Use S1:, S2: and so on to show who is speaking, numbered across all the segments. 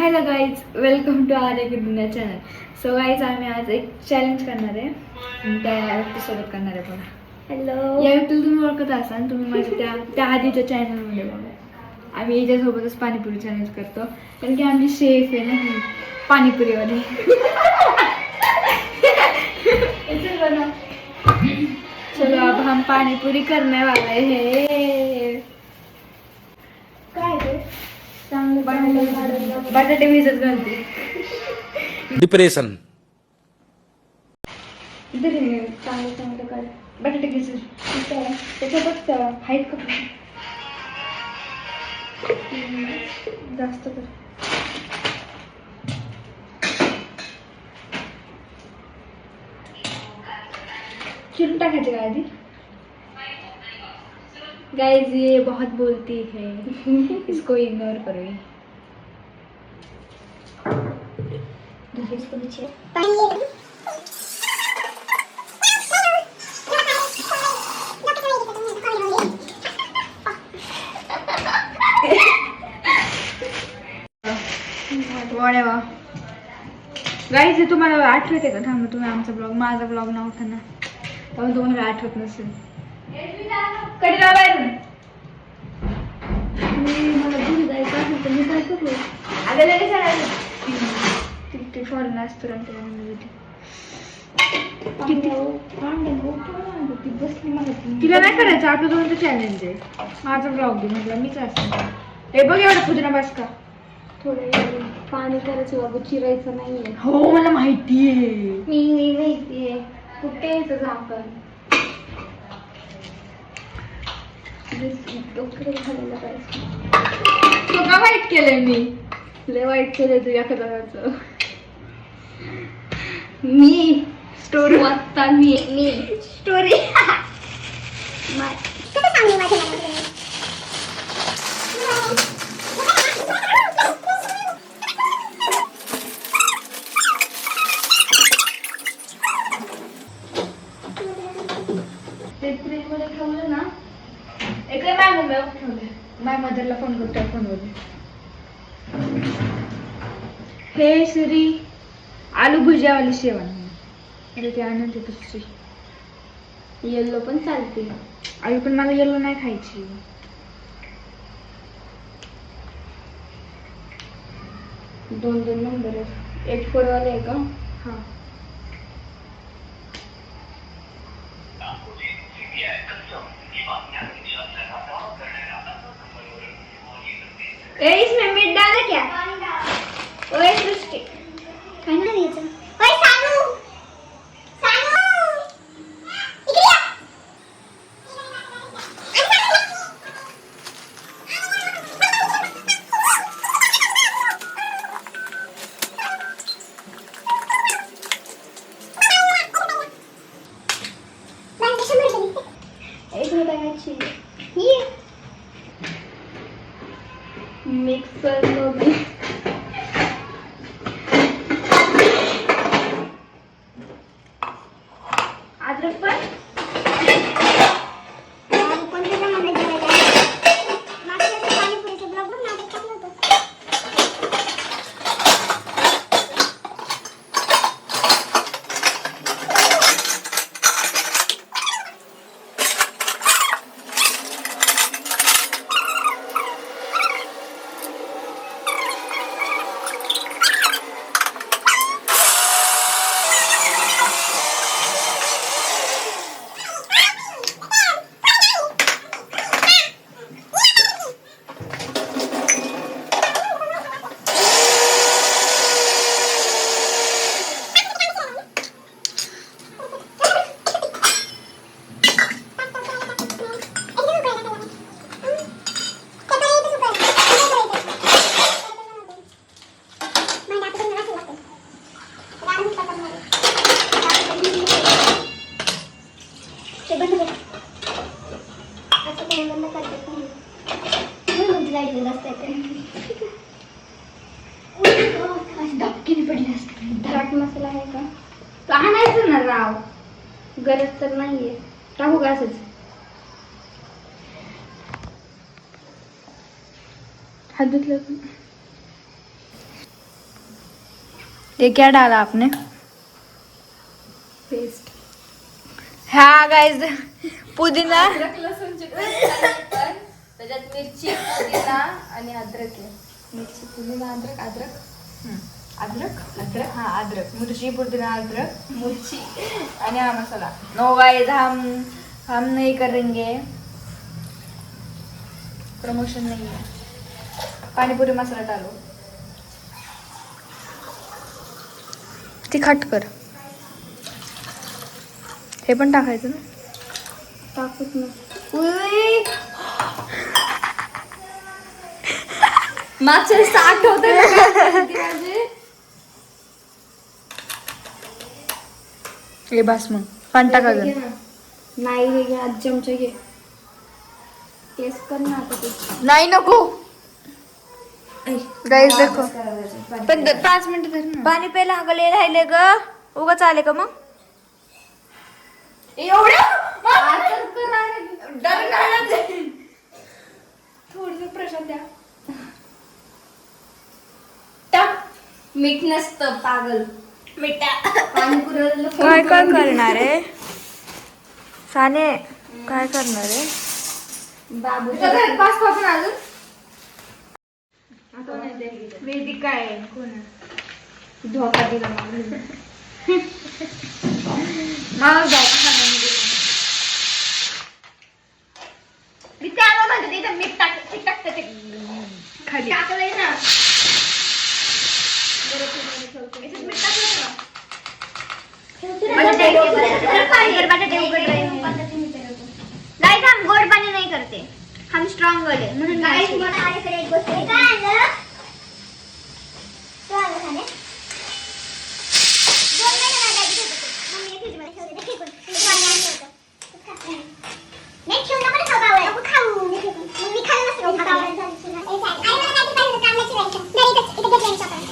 S1: Hello guys, welcome to our एक दुनिया channel. So guys, आम्ही आज एक चॅलेंज करणार आहे आणि त्या एपिसोड करणार आहे बघा.
S2: हॅलो.
S1: या व्यक्तीला तुम्ही ओळखत असाल, तुम्ही माझ्या त्या आधीच्या चॅनलमध्ये बघा. आम्ही याच्यासोबतच पाणीपुरी चॅलेंज करतो कारण की आमची शेफ आहे ना ही पाणीपुरीवाली. चलो अब हम पाणीपुरी करने वाले हैं. काय ते बटाटे भिजत घालते.
S3: डिप्रेशन
S1: चांगलं चांगलं काय बटाटे भिजत त्याच्यातच हाईट कर जास्त कर. चिरून टाकायचे का आधी. गाइस ये बहुत बोलती है, इसको इग्नोर करो. गाइस हे तुम्हाला आठवते का? थांबा, तुम्ही आमचा ब्लॉग, माझा ब्लॉग नव्हता ना त्यामुळे तुम्हाला आठवत नसेल. कडीला बाहेरून मला घरी जायचं असेल तर मी काय करू? अगं लगेच ते फॉरेन असतो तिला नाही करायचं. आपलं दोन चॅलेंज आहे. माझा ब्लॉग दे म्हटलं मीच असं. हे बघ एवढा पुदिना बस का.
S2: थोडं पाणी करायचं बाबू, चिरायचं नाहीये.
S1: हो मला माहितीये.
S2: मी माहितीये कुठे यायचं झाकण. डोक्यात घालायला पाहिजे.
S1: तो का वाईट केलंय मी?
S2: लय वाईट केलंय तुझ्या कदाचं. मी
S1: स्टोरी
S2: वाचता मी
S1: स्टोरी फ्रीज मध्ये ठेवलं ना. इकडे माझ्या मोबाईल ठेवले. माझ्या मदरला फोन करतो फोनवर. हे श्री आलू भुजियावाली शेवण. अरे ते आनंद आहे दुसरी.
S2: येल्लो पण चालते.
S1: आई पण मला येल्लो नाही खायची.
S2: दोन नंबर आहे. 84 वाले आहे का?
S1: हा. इसमें मीठ डाला क्या? ओए सृष्टि
S2: काय नाही याचं. ओय सानू इकडे या. एक मिनिट टाकायची. मिक्स करतो मी.
S1: अद्रक पण
S2: चाट मसाला आहे का?
S1: तो आणायचं ना राव.
S2: गरज तर नाहीये.
S1: टाकू का असंच? हात धुतलं. ये क्या डाला आपने?
S2: पेस्ट
S1: हाँ गाइस, पुदीना
S2: लसूणची त्याच्यात मिरची पुदिना आणि अद्रक आहे. मिरची पुदिना अद्रक अद्रक
S1: हाँ अदरक, मिर्ची, पुदीना, अदरक, मिर्ची आणि हा मसाला. नो गाइस, हम नहीं करेंगे, प्रमोशन नहीं है. पानीपुरी मसाला डालो. तिखट कर. हे पण टाकायचं ना.
S2: टाकूच ना. मागच्या वेळेस आठवतं
S1: हे बस मग पाणी टाका
S2: घे
S1: गं.
S2: ना. नाही रे घे, आज चमचा घे. टेस्ट कर ना आता ते.
S1: नाही नको गाईस, देखो पण 5 मिनिटं धर ना. पाणी प्यायला हगले राहिले ग, उगाच आले का मग
S2: थोडस प्रशांत द्या. टाक. मीठ नसतं पागल. पाणीपुरीला
S1: काय काय करणार आहे साने, काय करणार आहे
S2: बाबू
S1: पाच पण अजून वेदिक काय कोण
S2: धोका दिला मला.
S1: मी त्याला म्हणते तिथं मीठ टाकते ते खाली
S2: टाकलंय ना.
S4: गाइस, हम गोड पाणी नाही करते, हम स्ट्रॉंग वाले म्हणून गाइस मला आल्याकडे एक गोष्ट काय आलं काय आलं खाणे 2 महिने माझ्या मम्मीने फ्रीज मध्ये ठेवले ते फेकून नाही ठेवू नको ना खाऊ नको खाऊ मग मी खाल्लं नसतं खाऊ आई मला काय पाहिजे कामाची व्हायचं नाही इथं घेतलं आपण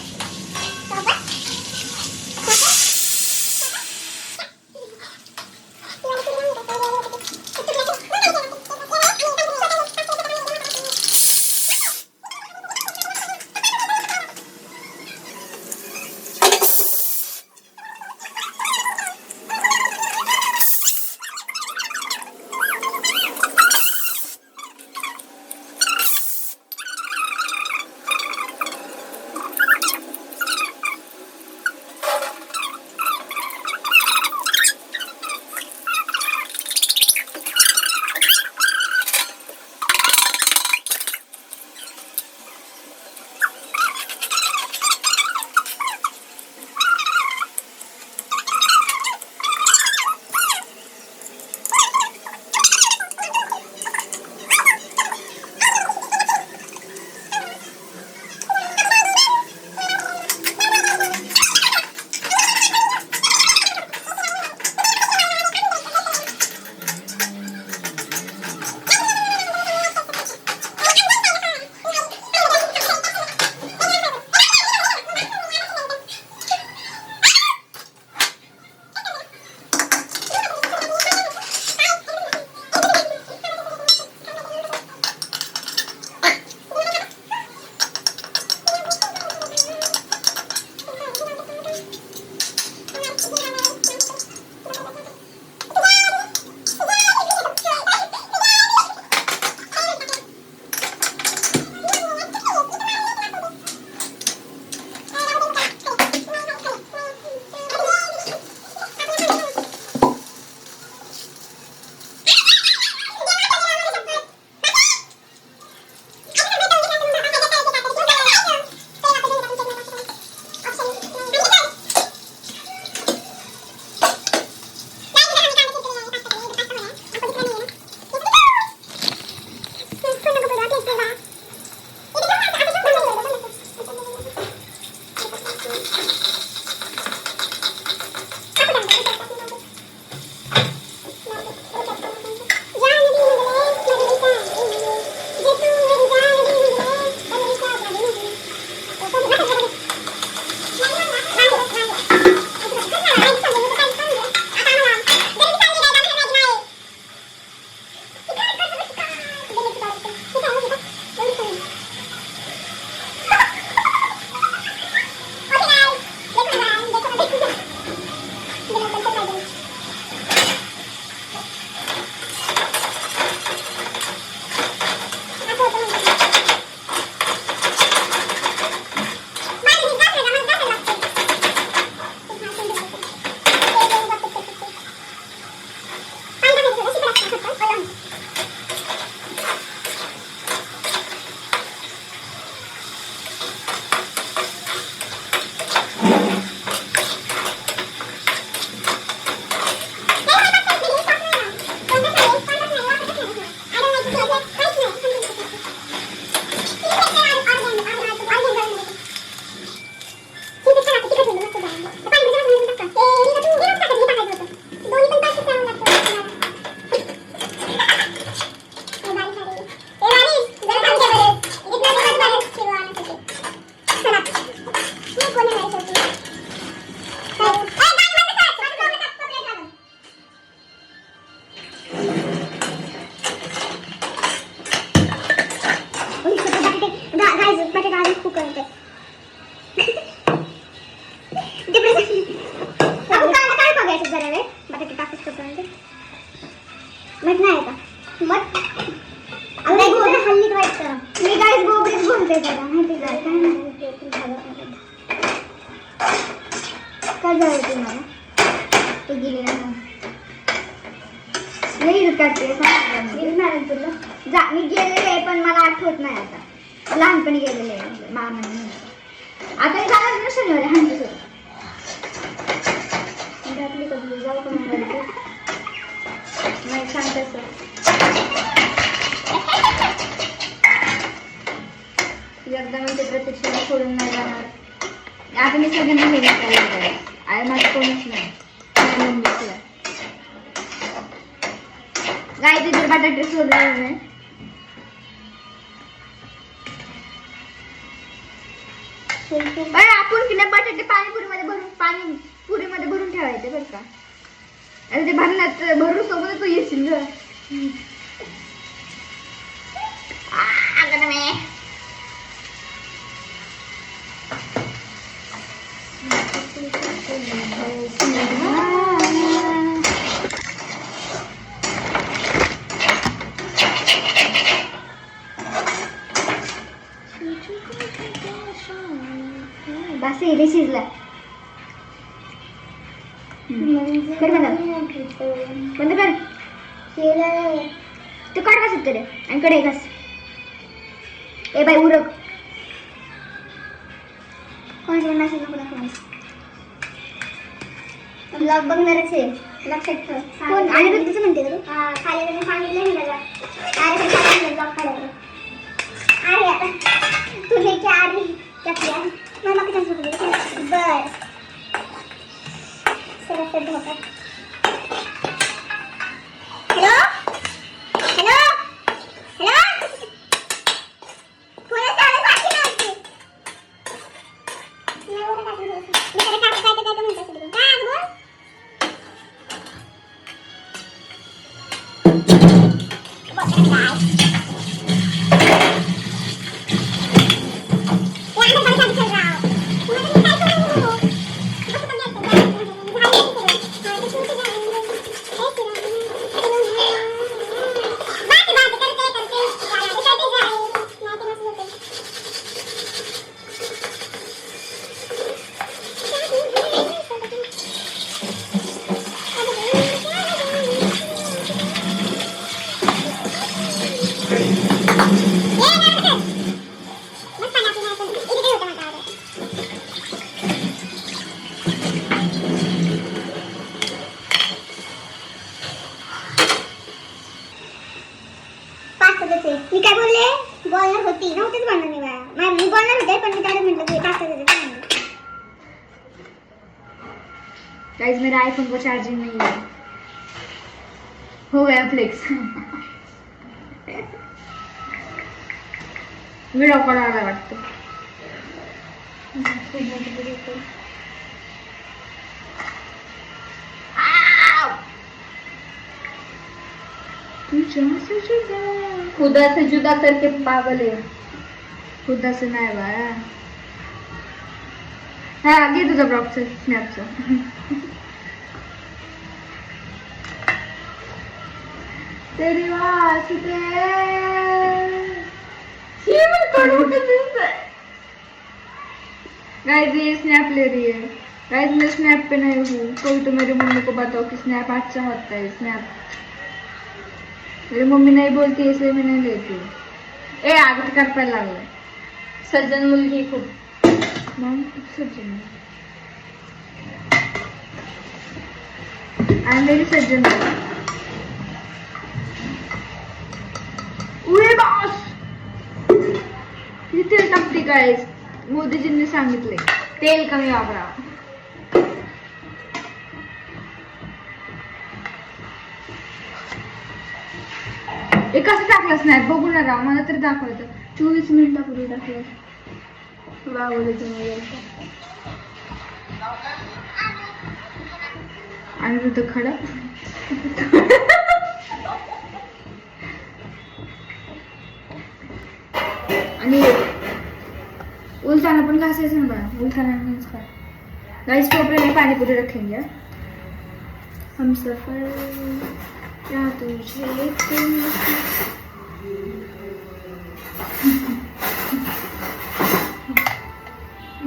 S4: काय जाऊ तुम्हाला तो गेलेला नाही काढते तुला जा मी गेलेले आहे पण मला आठवत नाही आता लहानपणी गेलेले आहे मामाने आता मी जाणार ना शनिवारी हांची आपली कधी जाऊ का नाही सांगते एकदा मी ते प्रत्यक्षाला सोडून नाही जाणार आता मी सगळ्यांना हे विचारलं आहे माझं कोणच नाही गायचे जर बटाटे सोडले नाही आपण की नाही बटाटे पाणीपुरीमध्ये भरून ठेवायचे बरं का आता ते भरण्यात भरून सोबत तू येशील ग बस इथे शिजला बंद कर तू काढ का शकते रे आणि कडे घास ए बाई उरक कोणाच्या मेसेज नको दाखवायचं ब्लॉग बघणारच आहे लक्षात ठेव आणि बघ तुझं म्हणते तू खाली मी सांगितलं नाही त्याला अरे सांगितलं ब्लॉग काढायला अरे आता तुझे की आधी टाकल्या मला किती बर सरळ सरळ होता हॅलो हॅलो हॅलो कोणा साडे बाकी नव्हती नाही वर टाकून मी तरी काय म्हणता तुम्ही काय बोल मी काय बोलले बोलणार होती नव्हतेच बोलणार मी बाळा मी बोलणार होते पण मी त्याला म्हटलं की पाच
S1: गाइस मेरा आईफोन को चार्जिंग नहीं है हो गया फ्लेक्स व्हिडिओ कॉल आला वाटतं खुदा से जुदा करके पागल है खुदा से नाही बाळा हा घे तुझा ब्लॉगचं स्नॅपचं तेरी वास्ते गाइस ये स्नैप ले रही है गाइस मैं स्नैप पे नहीं हूँ कोई तो मेरी मम्मी को बताओ कि स्नैप अच्छा होता है स्नैप मेरी मम्मी नहीं बोलती इसलिए मैं नहीं लेती ए आगे कर पे लागलं सज्जन मुलगी खूप मग सज्जन आणि मेरी सज्जन उरे बॉस किती टाकते गाइस मोदीजींनी सांगितले तेल कमी वापरा एक असं टाकलं स्नॅप बघू ना राव मला तरी दाखवतं 24 मिनिटापूर्वी टाकलं वावले तुम्ही आणि तुझं खडा आणि उल्टाना पण घासायचं ना बघा उल्टाना मीन्स काय गाइस टोपरे में पानी पूरी रखेंगे हम सफर क्या तुझे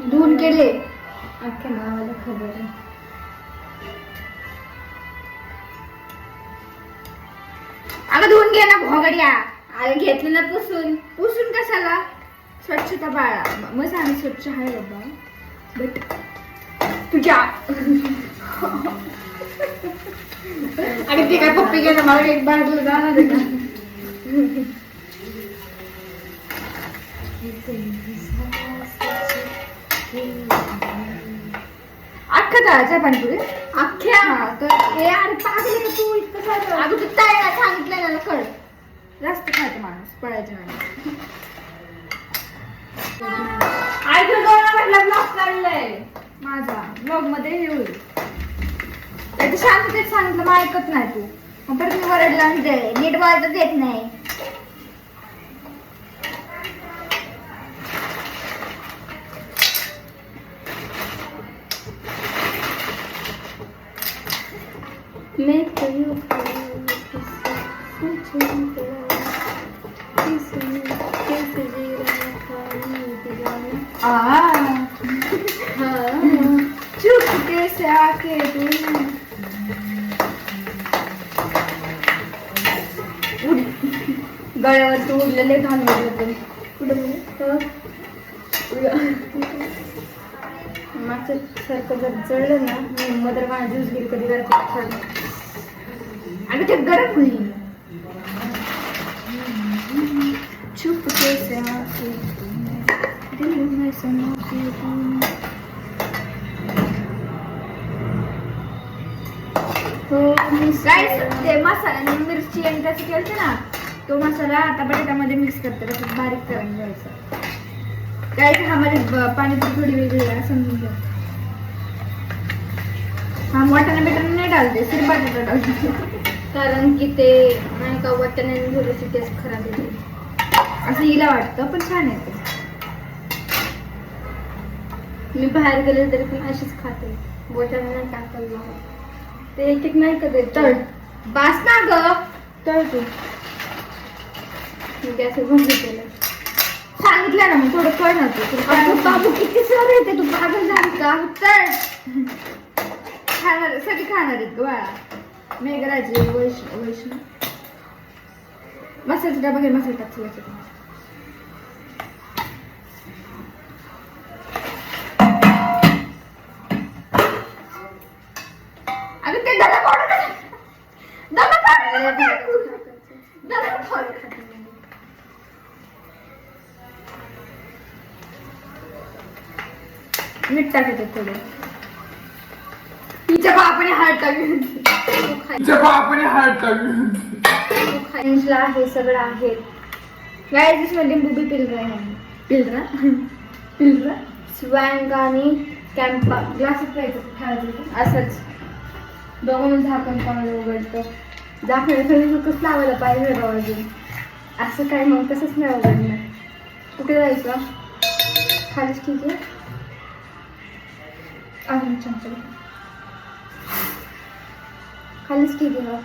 S1: धुवून केले अख्ख्या गावाला खबर आहे अगं धुवून घे ना भोगड्या.
S2: अरे घेतलं ना पुसून.
S1: पुसून कशाला? स्वच्छता बाळा. मग आम्ही स्वच्छ आहे बाबा. बट तुझ्या अरे ते काय पप्पी गेलं मला एक बाजूला जाणार आहे का? अख्खा तळायचं आहे पाणीपुरी?
S2: अख्ख्या.
S1: हा तर हे अरे पागल आहे का तू इतकं सारं? अगं तू तळायला सांगितलं ना कळ. जास्त खायचं माणूस पळायचं नाही.
S2: आयचं डोळा म्हटलं ब्लॉक काढलंय.
S1: माझा ब्लॉग मध्ये हे होईल. ते शांततेत सांगितलं मग ऐकत नाही तू. मग परत मी वरडला म्हणजे नीट बोलायचं देत नाही.
S2: मैं कहीं
S1: चुपके से आके तू गळ्यावरती उडलेले घालवले होते. कुठं मागच्या सारखं जर जळलं ना मदर माझा ज्यूस घेईल कधी गरम आणि ते गरम होईल. चुपके से आके दिल में समा के ते मसाला आणि मिरची आणि त्याचं केलं ना तो मसाला आता बटाट्यामध्ये मिक्स करते तसं बारीक करून घ्यायचा. काय हा माझी पाणीपुरी थोडी वेगळी आहे समजून घ्या. हा वाटाणा बिटाणा नाही डालते सिर्फ बटाटा डालते
S2: कारण की ते नाही का वाटण्याने थोडीशी टेस्ट खराब येते
S1: असं हिला वाटतं पण छान येते.
S2: मी बाहेर गेले तरी पण अशीच खाते वाटण्याने टाकलं ते एक नाही का ते
S1: तळ बास ना ग तळ तू.
S2: मी गॅस बंद केलं.
S1: सांगितलं ना मग थोडं कळ ना तू. बाबू किती सर येते तू पागल झाली का? तळ खाणार सगळी खाणार आहेत ग बाळा. मेघराजी वैष्णव मसाल्याचा डबा घे मसाला टाक सगळ्याच्या. अगं ते डबा फोड मीठ टाकायचं थोडं. तिच्या बापाने हात टाकली.
S2: आहे सगळं आहे.
S1: गाइस इसमें नींबू भी पिल रहे हैं. पिल रहा
S2: स्वँग आणि कॅम्पा
S1: ग्लास ठेवायचं
S2: असंच
S1: दोघं झाकण कोणाला उघडतं. झाकण कसं लावायला पाहिजे अजून. असं काय मग तसंच नाही उघडणार. कुठे जायचं खालीच ठीक आहे. अजून चमचा खालीच ठीक आहे.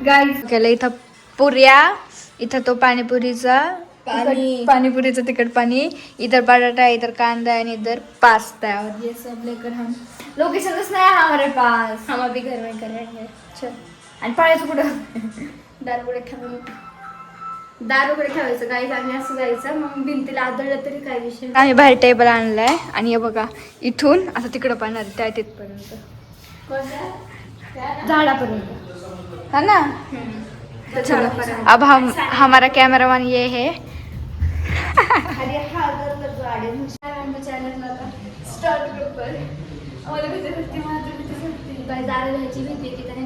S1: गाईज केलं इथं पुऱ्या. इथं तो पाणीपुरीचा पानीपुरीचं तिखट पाणी. इधर बटाटा इधर कांदा आणि इधर पास्ता. और ये सब लेकर हम लोकेशन नहीं है हमारे पास.
S2: हम अभी घर में करेंगे.
S1: चल. आणि पाळायचं कुठं?
S2: दारूकडे ठेवायचं गाईज आणि असं जायचं मग भिंतीला आदळलं तरी काय विषय.
S1: आम्ही बाहेर टेबल आणलाय आणि हे बघा इथून असं तिकडं पाहणार त्या तिथपर्यंत झाडापर्यंत है ना. अब हम हमारा कैमरामैन ये है.
S2: दारू घ्यायची भीती की त्याने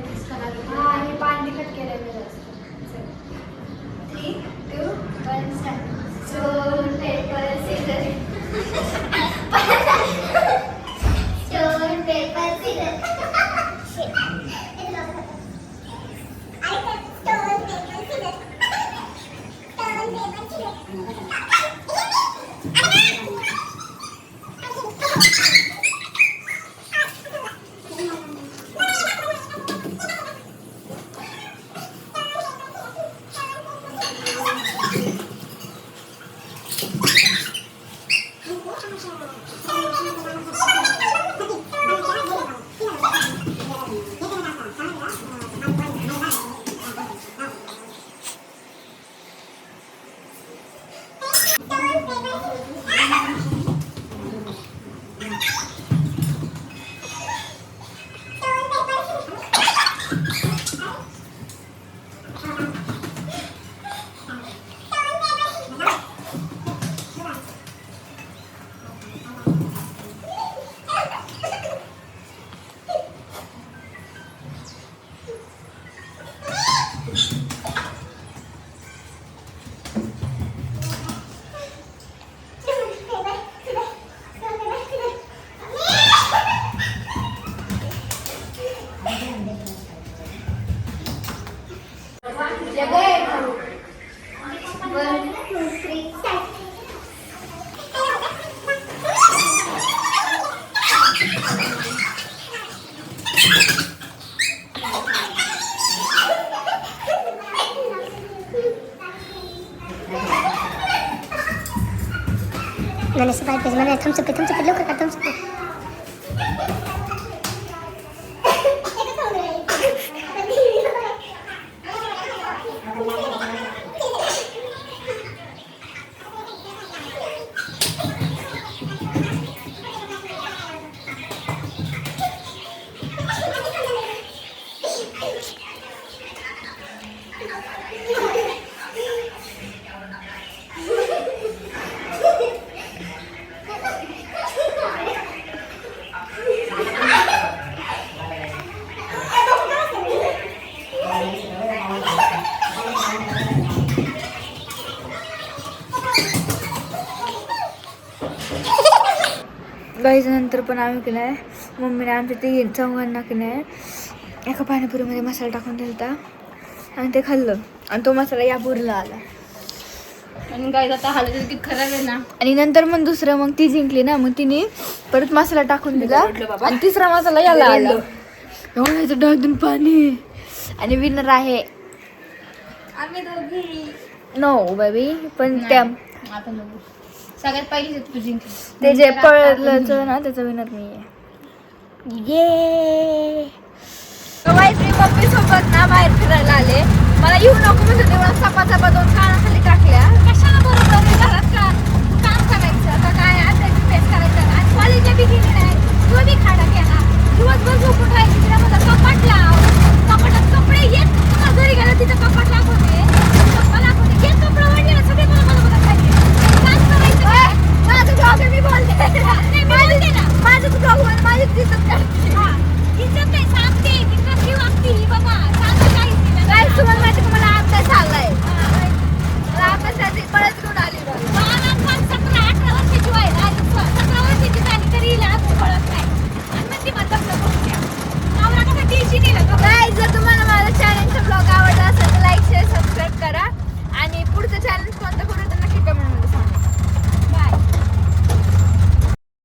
S2: पाणी तिखट केलं. 3, 2, 1 stone paper scissors.
S4: Stone, paper, scissors. Thumbs up लवकर का थम्सअप
S1: गाईज नंतर पण आम्ही की नाही मम्मीने आमच्या ते चौघांना की नाही एका पाणीपुरीमध्ये मसाला टाकून दिलता आणि ते खाल्लं आणि तो मसाला या पुरीला आला.
S2: आणि गाईज आता हालत किती खराब आहे ना.
S1: आणि नंतर मग दुसरं मग ती जिंकली ना मग तिने परत मसाला टाकून दिला आणि तिसरा मसाला याला आला. एवढ्याचं डोळ्यातून पाणी. आणि विनर आहे
S2: आम्ही दोघी.
S1: नो बेबी पण त्या
S2: आपण दोघी सगळ्यात पहिली तू जिंकली.
S1: ते जे पळलं ना त्याचा विनर मी आहे. ये मी मम्मी सोबत ना बाहेर फिरायला आले. मला येऊ नको म्हणजे तेवढा चपा 2 कानाखाली टाकल्या. कशाला बरोबर घरात का काम करायचं का काय असायचं फेस करायचं आणि कॉलेजला बी गेली नाही. तो बी खाडा केला. दिवसभर झोपून राहायची. तिला माझा कपाट लाव. कपाटात कपडे येत तुला घरी गेला तिथं कपाट लागवते. कपडा लागवते. जे कपडे वाढले सगळे मला खायचे. काम करायचं काय? माझं ब्लॉग मी बोलते. नाही बोलते ना. माझं ब्लॉग वर माझी इज्जत करते. इज्जत नाही सांगते की कशी वागते ही बाबा. सांगते काही तुम्हाला माहिती मला अभ्यास आलाय. मला अभ्यासाची कळत घेऊन आली.